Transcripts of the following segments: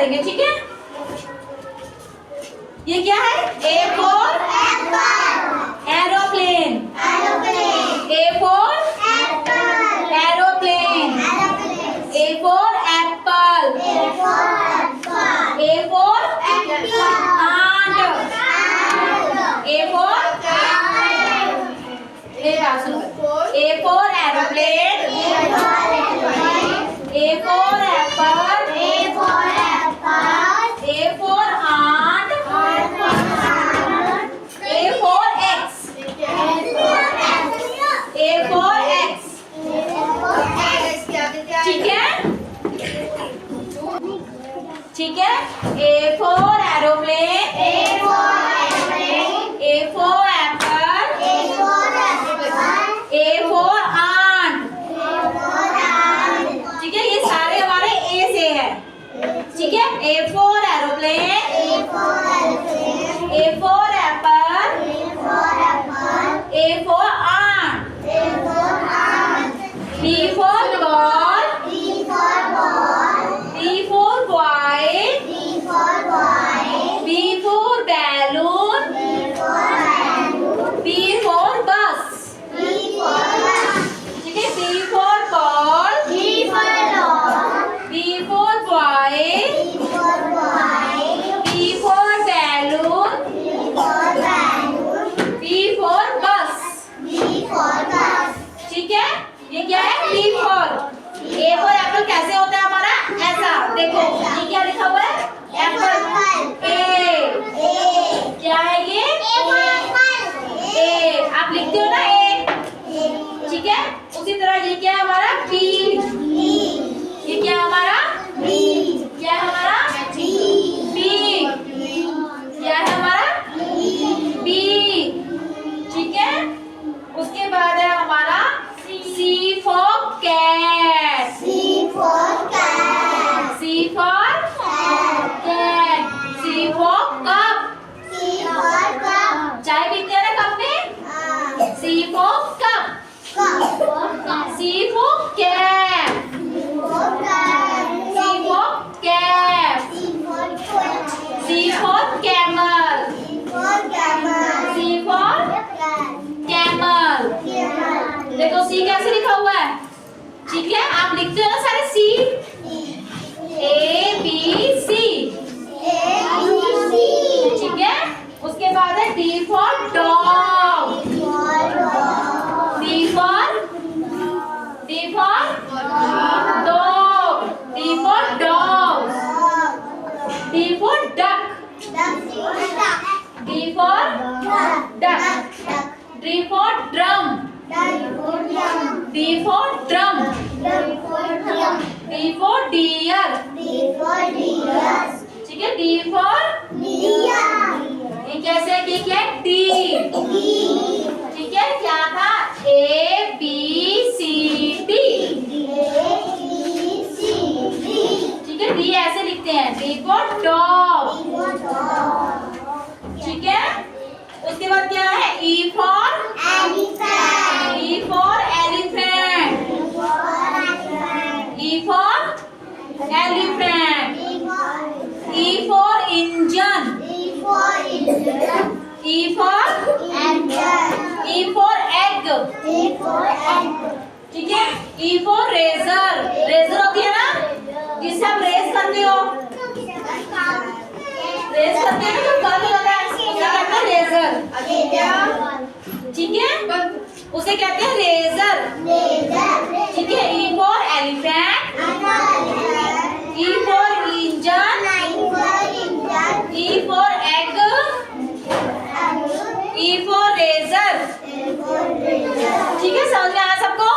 करेंगे, ठीक है। ये क्या है? A for aeroplane, A for aeroplane, A for apple, A for ant, A for A for aeroplane, A for apple, A for ant, A for axe, A for axe, ठीक है, ठीक है। A for aeroplane, A for apple, A for ant, ठीक है। ये सारे हमारे ए से है, ठीक है। A for aeroplane, A for apple, A for ant, B for ball, B for boy, B for balloon, B for bus, ठीक है। B for ball, B for boy, B for balloon, B for bus, ठीक है। ये क्या है? B for. A for apple कैसे होता है हमारा? ऐसा देखो, ये क्या लिखा हुआ है? एप्पल। ए क्या है ये? ए आप लिखते हो ना ए, ठीक है। उसी तरह ये क्या है हमारा? बी। ये क्या है हमारा? क्या है हमारा? बी। क्या है हमारा? बी, ठीक है। उसके बाद है हमारा C for cat, C for cat, C for cup, चाय पीते हैं ना कप में, C for cup, C for cap, C for cap, C for camel, C for camel. देखो सी कैसे लिखा हुआ है, ठीक है। आप लिखते हो ना सारे सी, ए बी सी, ठीक है। उसके बाद है D for dog, D for dog, D for dog, D for duck, D for duck, D for drum, D for drum, D for deer, ठीक है। डी फॉर ये कैसे है? ये क्या है? डी, ठीक है। क्या था? ए बी सी डी, ठीक है। डी ऐसे लिखते हैं, डी फॉर डॉग, ठीक है। उसके बाद क्या है? E for elephant, E for elephant, E for elephant, E for engine, E for egg, ठीक है। ई फॉर रेजर, रेजर होती है ना जिससे आप रेस करते हो, रेस करते हैं तो कर्व होता है, क्या कहते हैं? रेजर, ठीक है। उसे कहते हैं रेजर, ठीक है। E for elephant, E for engine, E for egg, E for eraser, ठीक है। समझ में आया सबको?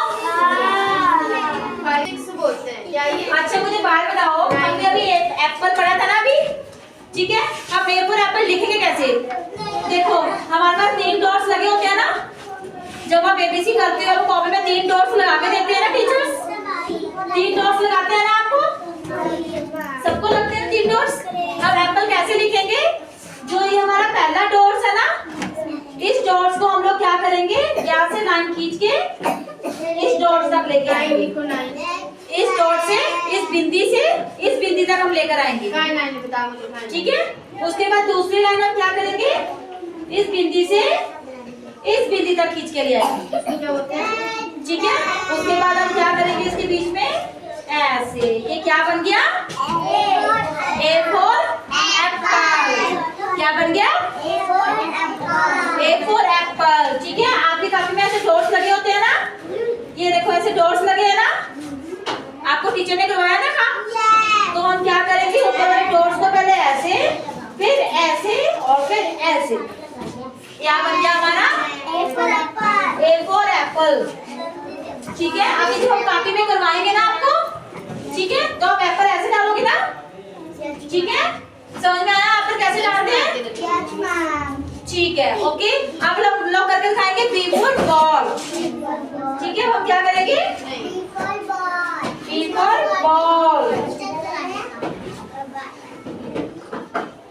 अच्छा मुझे बात बताओ, हमने अभी एप्पल पढ़ा था ना अभी, ठीक है। अब ए फॉर एप्पल लिखेंगे कैसे? देखो हमारे पास 3 डॉट्स लगे होते हैं ना, जब आप एबीसी करते हो कॉपी में 3 डॉट्स लगा के देते हैं ना टीचर्स, 3 डॉट्स लगाते हैं ना आपको, सबको लगते हैं 3 डॉट्स। अब एप्पल कैसे लिखेंगे? जो ये हमारा पहला डॉट्स है ना, इस डॉट्स को हम लोग क्या करेंगे? यहाँ से लाइन खींच के इस डॉट्स तक लेके आएंगे, इस डॉट से इस बिंदी तक हम लेकर आएंगे, ठीक है। उसके बाद दूसरी लाइन हम क्या करेंगे, इस बिंदी से इस बिंदी तक खींच के ले आएंगे, ठीक है। उसके बाद हम क्या करेंगे, इसके बीच में ऐसे, ये क्या बन गया, A for एप्पल। क्या बन गया, A for एप्पल, ठीक है। आपकी कॉपी में ऐसे डॉट्स लगे होते हैं ना, ये देखो ऐसे डॉट्स लगे हैं ना, आपको टीचर ने करवाया ना काम। तो हम क्या करेंगे, ऊपर वाले डॉट्स को पहले ऐसे, फिर ऐसे और फिर ऐसे, क्या बन गया हमारा A for एप्पल, ठीक है। अभी जब हम कॉपी में करवाएंगे ना आपको, ठीक है, तो आप एप्पल ऐसे डालोगे ना, ठीक है। समझ में आया एप्पल कैसे डालते हैं, ठीक है, ओके। अब लोग करके दिखाएंगे B for बॉल, ठीक है। हम क्या करेंगे, B for बॉल,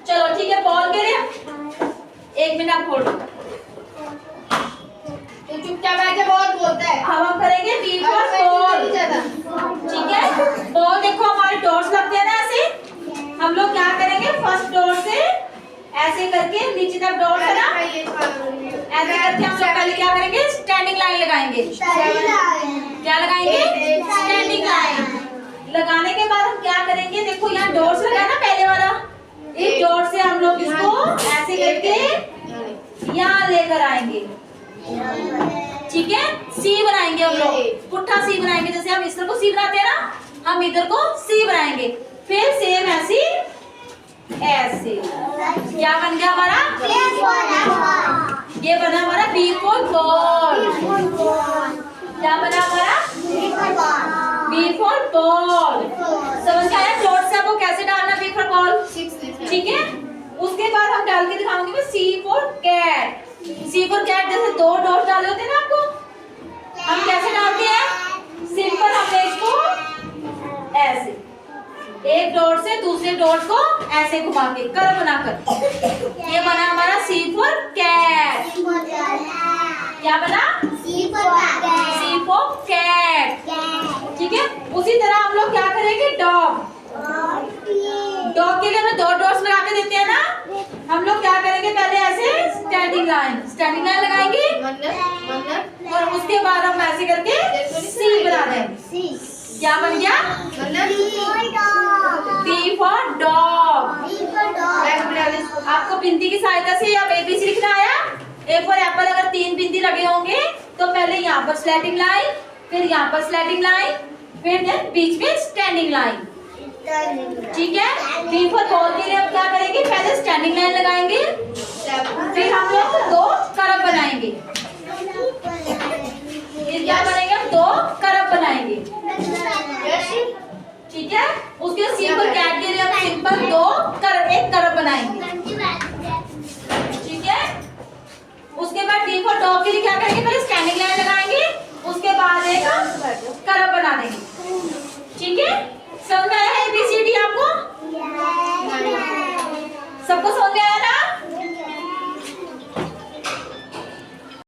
चलो ठीक है। बॉल के लिए 1 मिनट होल्ड, तो चुपचाप बैठ के बहुत बोलता है। हम करेंगे B for बॉल, ठीक है। बॉल देखो हमारे डॉट्स लगते हैं ना ऐसे, हम लोग क्या करेंगे, फर्स्ट डॉट से ऐसे करके नीचे तक डॉट है ना, ऐसे करके हम लोग पहले क्या करेंगे, स्टैंडिंग लाइन लगाएंगे। क्या लगाएंगे, स्टैंडिंग लाइन लगाने के बाद हम क्या करेंगे, देखो यहाँ डॉट्स लगा ना पहले वाला, इस डॉट से हम लोग इसको ऐसे करके यहाँ लेकर आएंगे, ठीक है। सी बनाएंगे हम लोग, पुट्ठा सी बनाएंगे, जैसे हम इस तरह को सी बनाते हैं ना, हम इधर को सी बनाएंगे, फिर सेम ऐसे ऐसे। क्या बन गया हमारा, ये बना हमारा B for बॉल। क्या बना हमारा B for बॉल। समझ में आया डॉट से आपको कैसे डालना B for बॉल, ठीक है। उसके बाद हम डाल के दिखाऊंगी मैं C for cat. C for cat जैसे 2 डॉट डाले होते हैं ना आपको, हम कैसे डालते हैं, सिंपल हमने इसको ऐसे एक डॉट से दूसरे डॉट को ऐसे घुमा के कर्व बनाकर, ये बना हमारा C for कैट। क्या बना, C for कैट, ठीक है। उसी तरह हम लोग क्या करेंगे, डॉग। डॉग के लिए हमें 2 डॉट्स लगा के देते हैं ना, हम लोग क्या करेंगे, पहले ऐसे स्टैंडिंग लाइन लगाएंगे और उसके बाद हम ऐसे करके C बना देंगे। क्या बन गया, B for डॉग। आपको बिंदी की सहायता से आप ABC लिखना आया। A for एप्पल अगर 3 बिंदी लगे होंगे तो पहले यहाँ पर स्लैटिंग लाइन, फिर यहाँ पर स्लैटिंग लाइन, फिर देन बीच में स्टैंडिंग लाइन, ठीक है। B for बॉल के लिए हम क्या करेंगे, पहले स्टैंडिंग लाइन लगाएंगे, फिर हम लोग 2 कर्व बनाएंगे। क्या बनेंगे, हम 2 कर्व बनाएंगे, ठीक है। उसके C for कैट के लिए हम सिंपल 2 कर्व, एक कर्व बनाएंगे, ठीक है। उसके बाद D for डॉग के लिए क्या करेंगे, पहले स्टैंडिंग लाइन लगाएंगे, उसके बाद एक कर्व बना देंगे।